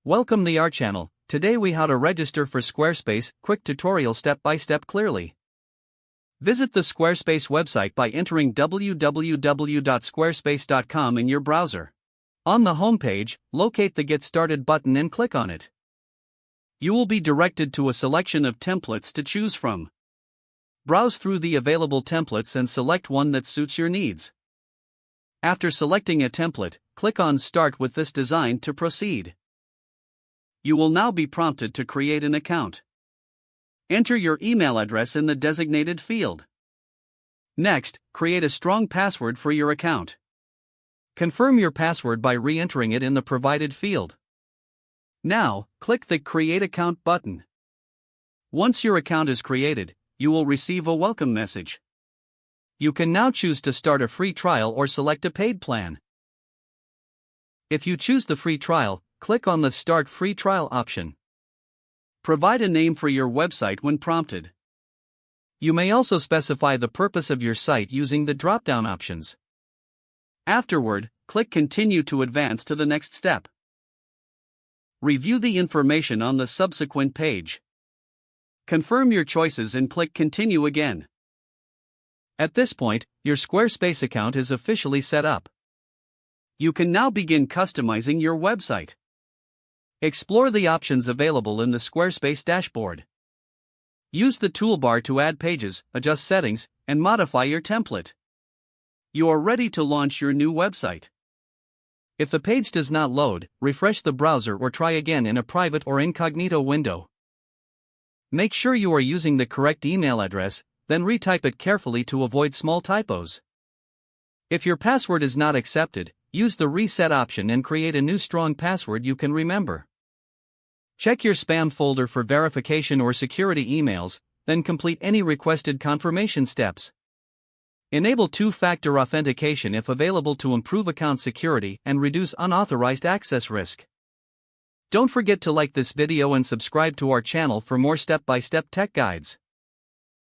Welcome to our channel. Today we how to register for Squarespace, quick tutorial step by step clearly. Visit the Squarespace website by entering www.squarespace.com in your browser. On the homepage, locate the Get Started button and click on it. You will be directed to a selection of templates to choose from. Browse through the available templates and select one that suits your needs. After selecting a template, click on Start with this design to proceed. You will now be prompted to create an account. Enter your email address in the designated field. Next, create a strong password for your account. Confirm your password by re-entering it in the provided field. Now, click the Create Account button. Once your account is created, you will receive a welcome message. You can now choose to start a free trial or select a paid plan. If you choose the free trial, click on the Start Free Trial option. Provide a name for your website when prompted. You may also specify the purpose of your site using the drop-down options. Afterward, click Continue to advance to the next step. Review the information on the subsequent page. Confirm your choices and click Continue again. At this point, your Squarespace account is officially set up. You can now begin customizing your website. Explore the options available in the Squarespace dashboard. Use the toolbar to add pages, adjust settings, and modify your template. You are ready to launch your new website. If the page does not load, refresh the browser or try again in a private or incognito window. Make sure you are using the correct email address, then retype it carefully to avoid small typos. If your password is not accepted, use the Reset option and create a new strong password you can remember. Check your spam folder for verification or security emails, then complete any requested confirmation steps. Enable two-factor authentication if available to improve account security and reduce unauthorized access risk. Don't forget to like this video and subscribe to our channel for more step-by-step tech guides.